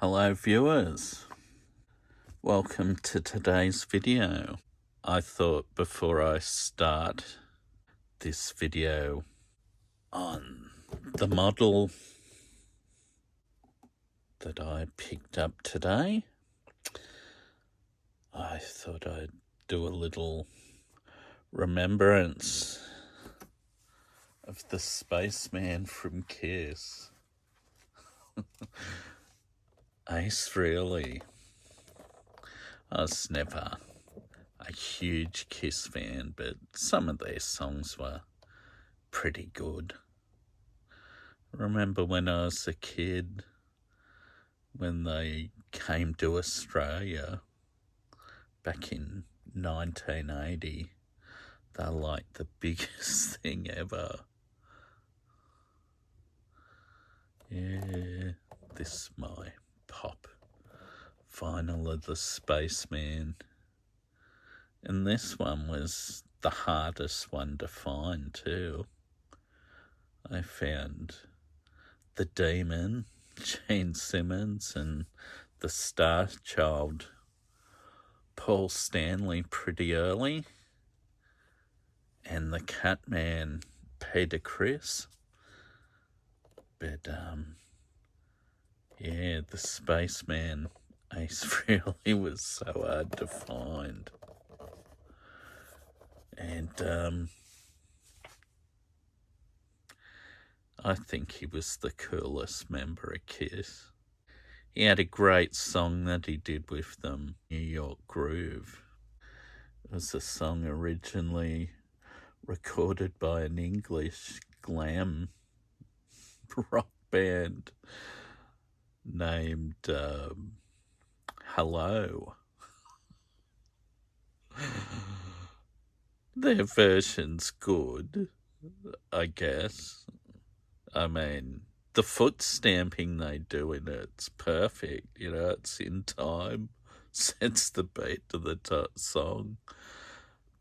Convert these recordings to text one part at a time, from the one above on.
Hello viewers, welcome to today's video. I thought before I start this video on the model that I picked up today, I thought I'd do a little remembrance of the spaceman from Kiss, Ace Frehley. I was never a huge Kiss fan, but some of their songs were pretty good. I remember when I was a kid, when they came to Australia back in 1980, they're like the biggest thing ever. Yeah, this is my pop vinyl of the Spaceman. And this one was the hardest one to find too. I found the Demon, Gene Simmons, and the Star Child, Paul Stanley, pretty early, and the Catman, Peter Criss. But yeah, the Spaceman, Ace Frehley, was so hard to find. And I think he was the coolest member of Kiss. He had a great song that he did with them, New York Groove. It was a song originally recorded by an English glam rock band named Hello. Their version's good, I guess. I mean, the foot stamping they do in it's perfect. You know, it's in time, sets the beat to the song,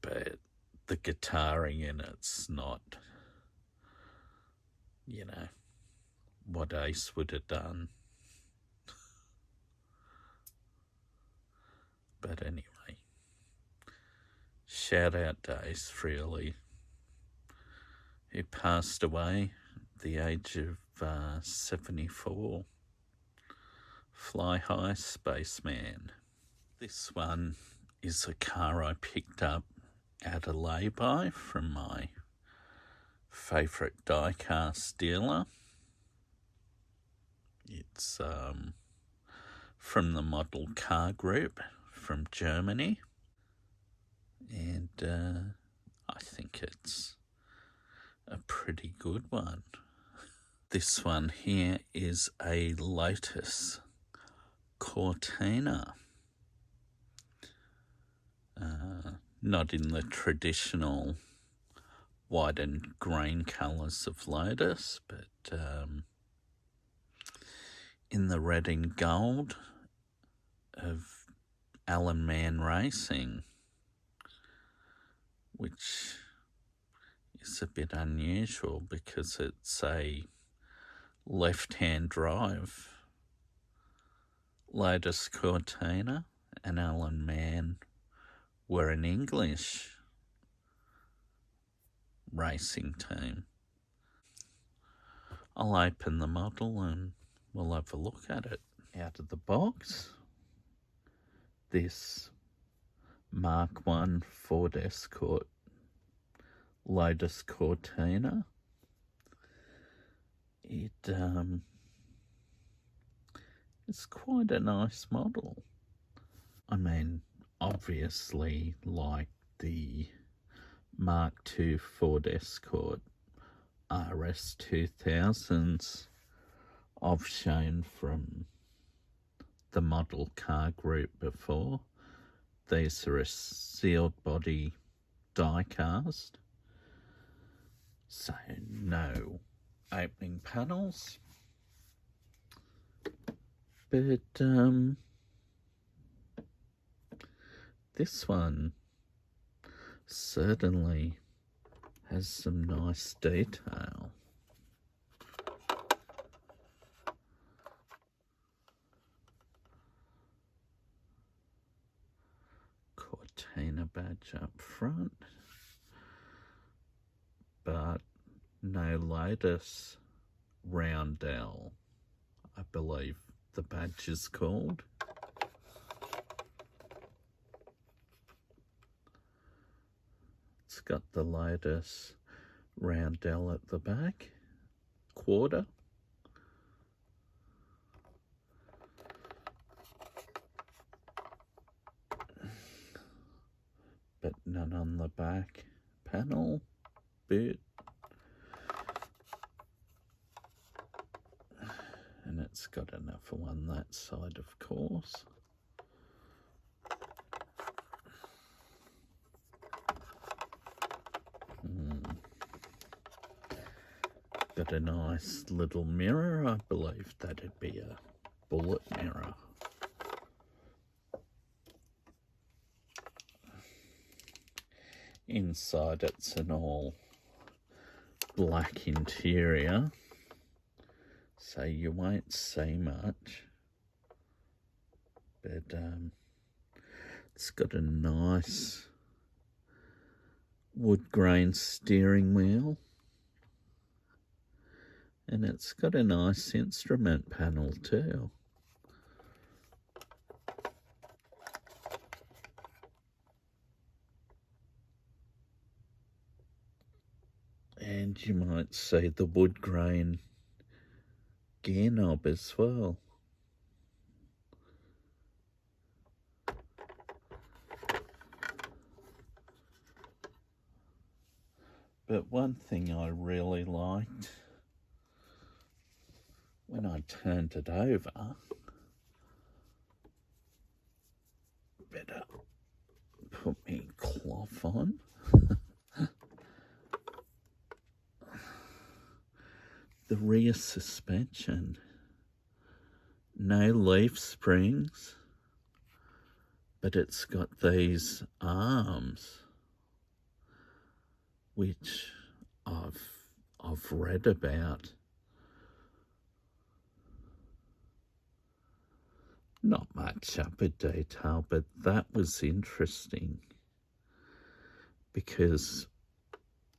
but the guitaring in it's not, you know, what Ace would have done. But anyway, shout out to Ace Frehley, who passed away at the age of 74. Fly high, spaceman. This one is a car I picked up at a lay-by from my favourite Diecast dealer. It's from the Model Car Group from Germany, and I think it's a pretty good one. This one here is a Lotus Cortina. Not in the traditional white and green colours of Lotus, but in the red and gold of Alan Mann Racing, which is a bit unusual because it's a left-hand drive Lotus Cortina, and Alan Mann were an English racing team. I'll open the model and we'll have a look at it. Out of the box, this Mk1 Ford Escort Lotus Cortina. It it's quite a nice model. I mean, obviously, like the Mark II Ford Escort RS 2000s I've shown from the Model Car Group before. These are a sealed body die-cast, so no opening panels. But this one certainly has some nice detail. Cortina badge up front, but no Lotus Roundel, I believe the badge is called. It's got the Lotus Roundel at the back, quarter. But none on the back panel, boot. And it's got enough on that side, of course. Got a nice little mirror. I believe that'd be a bullet mirror. Inside it's an all black interior, so you won't see much, but it's got a nice wood grain steering wheel, and it's got a nice instrument panel too. And you might see the wood grain gear knob as well. But one thing I really liked when I turned it over, better put me cloth on. The rear suspension, no leaf springs, but it's got these arms, which I've read about. Not much upper detail, but that was interesting, because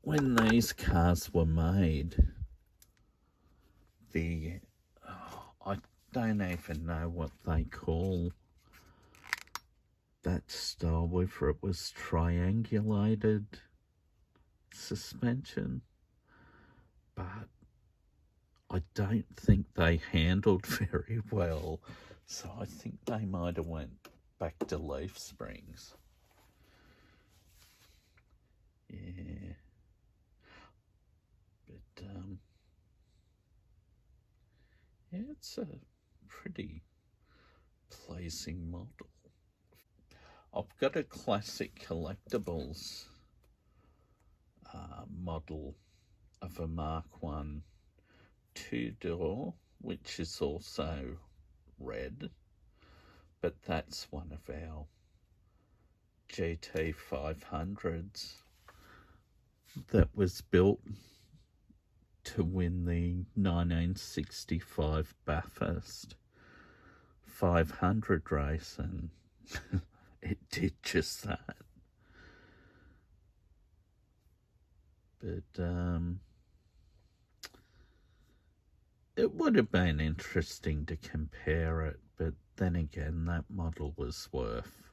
when these cars were made, I don't even know what they call that style, whether it was triangulated suspension, but I don't think they handled very well, so I think they might have went back to leaf springs. Yeah, but yeah, it's a pretty pleasing model. I've got a classic collectibles model of a Mk1 two-door, which is also red, but that's one of our GT 500s that was built to win the 1965 Bathurst 500 race, and it did just that. But it would have been interesting to compare it, but then again, that model was worth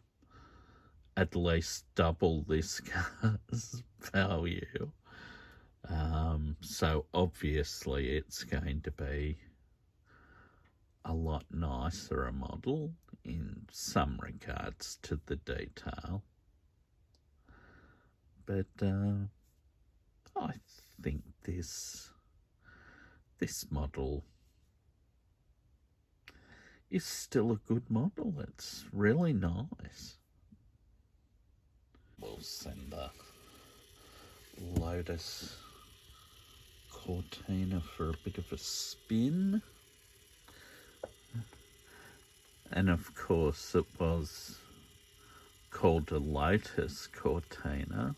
at least double this car's value. So obviously it's going to be a lot nicer a model in some regards to the detail. But I think this model is still a good model. It's really nice. We'll send the Lotus Cortina for a bit of a spin. And of course it was called a Lotus Cortina.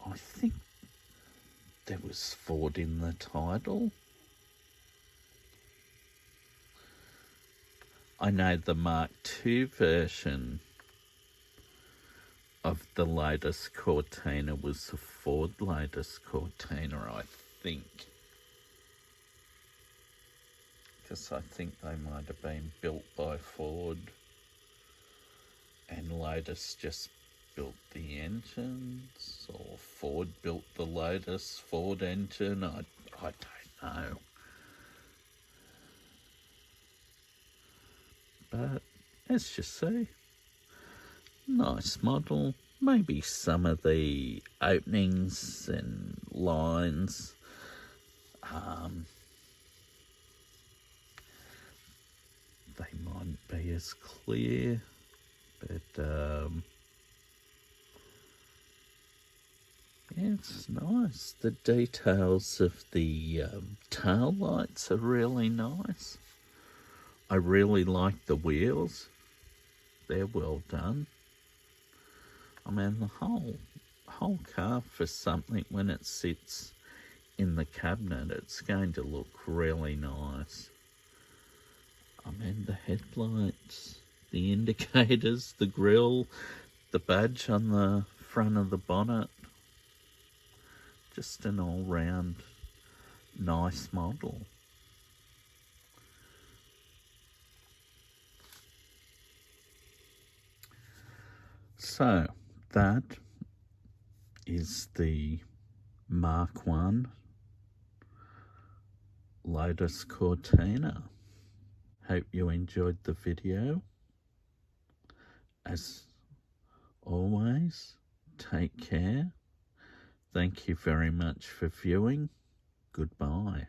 I think there was Ford in the title. I know the Mark II version of the Lotus Cortina was the Ford Lotus Cortina, I think. Because I think they might have been built by Ford and Lotus just built the engines, or Ford built the Lotus Ford engine. I don't know. But as you see, nice model. Maybe some of the openings and lines they mightn't be as clear, but yeah, it's nice. The details of the tail lights are really nice. I really like the wheels. They're well done. I mean, the whole car, for something when it sits in the cabinet, it's going to look really nice. I mean, the headlights, the indicators, the grille, the badge on the front of the bonnet. Just an all-round nice model. So, that is the Mk1 Lotus Cortina. Hope you enjoyed the video. As always, take care. Thank you very much for viewing. Goodbye.